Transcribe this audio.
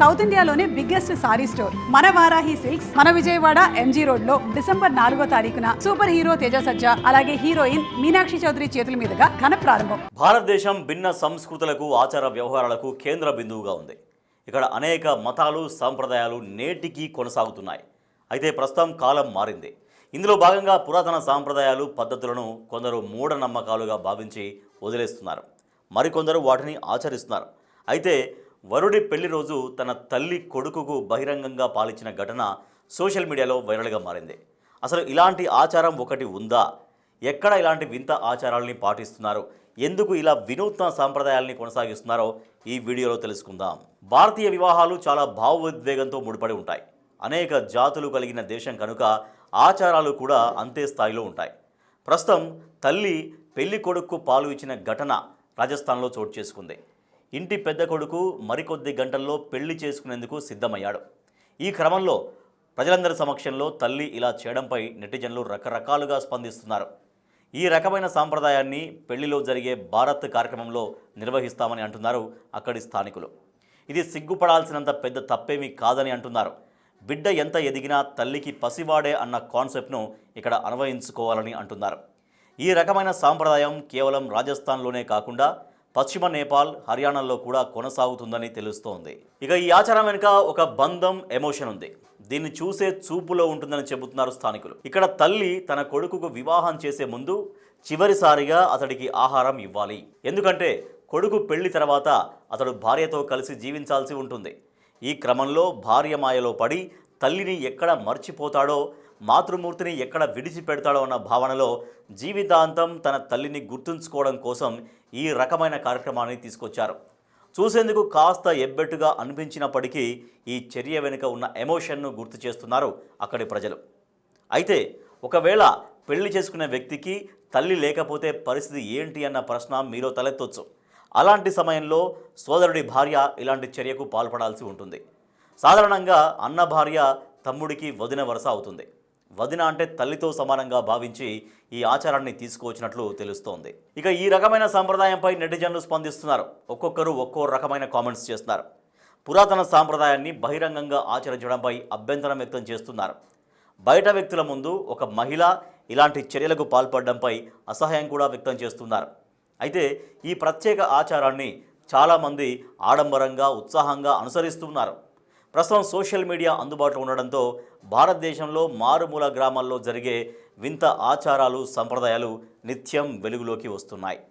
South ఇండియాలోనే biggest sorry store మన Varahi silks మన విజయవాడ ఎంజీ రోడ్ లో డిసెంబర్ 4వ తారీఖున సూపర్ హీరో తేజ సజ్జా అలాగే హీరోయిన్ మీనాక్షి చౌదరి చేతుల మీదుగా ఘన ప్రారంభం. భారతదేశం భిన్న సంస్కృతులకు ఆచార వ్యవహారాలకు కేంద్ర బిందువుగా ఉంది. ఇక్కడ అనేక మతాలు సంప్రదాయాలు నేటికి కొనసాగుతున్నాయి. అయితే ప్రస్తుతం కాలం మారింది. ఇందులో భాగంగా పురాతన సాంప్రదాయాలు పద్ధతులను కొందరు మూఢనమ్మకాలుగా భావించి వదిలేస్తున్నారు. మరికొందరు వాటిని ఆచరిస్తున్నారు. అయితే వరుడి పెళ్లి రోజు తన తల్లి కొడుకుకు బహిరంగంగా పాలించిన ఘటన సోషల్ మీడియాలో వైరల్గా మారింది. అసలు ఇలాంటి ఆచారం ఒకటి ఉందా? ఎక్కడ ఇలాంటి వింత ఆచారాలని పాటిస్తున్నారు? ఎందుకు ఇలా వినూత్న సాంప్రదాయాల్ని కొనసాగిస్తున్నారో ఈ వీడియోలో తెలుసుకుందాం. భారతీయ వివాహాలు చాలా భావోద్వేగంతో ముడిపడి ఉంటాయి. అనేక జాతులు కలిగిన దేశం కనుక ఆచారాలు కూడా అంతే స్థాయిలో ఉంటాయి. ప్రస్తుతం తల్లి పెళ్లి కొడుకు పాలు ఇచ్చిన ఘటన రాజస్థాన్లో చోటు చేసుకుంది. ఇంటి పెద్ద కొడుకు మరికొద్ది గంటల్లో పెళ్లి చేసుకునేందుకు సిద్ధమయ్యాడు. ఈ క్రమంలో ప్రజలందరి సమక్షంలో తల్లి ఇలా చేయడంపై నెటిజన్లు రకరకాలుగా స్పందిస్తున్నారు. ఈ రకమైన సాంప్రదాయాన్ని పెళ్లిలో జరిగే భారత్ కార్యక్రమంలో నిర్వహిస్తామని అంటున్నారు అక్కడి స్థానికులు. ఇది సిగ్గుపడాల్సినంత పెద్ద తప్పేమీ కాదని అంటున్నారు. బిడ్డ ఎంత ఎదిగినా తల్లికి పసివాడే అన్న కాన్సెప్ట్ను ఇక్కడ అన్వయించుకోవాలని అంటున్నారు. ఈ రకమైన సాంప్రదాయం కేవలం రాజస్థాన్లోనే కాకుండా పశ్చిమ నేపాల్, హర్యానాలో కూడా కొనసాగుతుందని తెలుస్తోంది. ఇక ఈ ఆచారం వెనుక ఒక బంధం, ఎమోషన్ ఉంది. దీన్ని చూసే చూపులో ఉంటుందని చెబుతున్నారు స్థానికులు. ఇక్కడ తల్లి తన కొడుకుకు వివాహం చేసే ముందు చివరిసారిగా అతడికి ఆహారం ఇవ్వాలి. ఎందుకంటే కొడుకు పెళ్లి తర్వాత అతడు భార్యతో కలిసి జీవించాల్సి ఉంటుంది. ఈ క్రమంలో భార్య మాయలో పడి తల్లిని ఎక్కడ మర్చిపోతాడో, మాతృమూర్తిని ఎక్కడ విడిచిపెడతాడో అన్న భావనలో జీవితాంతం తన తల్లిని గుర్తుంచుకోవడం కోసం ఈ రకమైన కార్యక్రమాన్ని తీసుకొచ్చారు. చూసేందుకు కాస్త ఎబ్బెట్టుగా అనిపించినప్పటికీ ఈ చర్య వెనుక ఉన్న ఎమోషన్ను గుర్తు చేస్తున్నారు అక్కడి ప్రజలు. అయితే ఒకవేళ పెళ్లి చేసుకునే వ్యక్తికి తల్లి లేకపోతే పరిస్థితి ఏంటి అన్న ప్రశ్న మీలో తలెత్తొచ్చు. అలాంటి సమయంలో సోదరుడి భార్య ఇలాంటి చర్యకు పాల్పడాల్సి ఉంటుంది. సాధారణంగా అన్న భార్య తమ్ముడికి వదిన వరుస అవుతుంది. వదిన అంటే తల్లితో సమానంగా భావించి ఈ ఆచారాన్ని తీసుకువచ్చినట్లు తెలుస్తోంది. ఇక ఈ రకమైన సంప్రదాయంపై నెటిజన్లు స్పందిస్తున్నారు. ఒక్కొక్కరు ఒక్కో రకమైన కామెంట్స్ చేస్తున్నారు. పురాతన సాంప్రదాయాన్ని బహిరంగంగా ఆచరించడంపై అభ్యంతరం వ్యక్తం చేస్తున్నారు. బయట వ్యక్తుల ముందు ఒక మహిళ ఇలాంటి చర్యలకు పాల్పడడంపై అసహ్యం కూడా వ్యక్తం చేస్తున్నారు. అయితే ఈ ప్రత్యేక ఆచారాన్ని చాలామంది ఆడంబరంగా, ఉత్సాహంగా అనుసరిస్తున్నారు. ప్రస్తుతం సోషల్ మీడియా అందుబాటులో ఉండడంతో భారతదేశంలో మారుమూల గ్రామాల్లో జరిగే వింత ఆచారాలు, సంప్రదాయాలు నిత్యం వెలుగులోకి వస్తున్నాయి.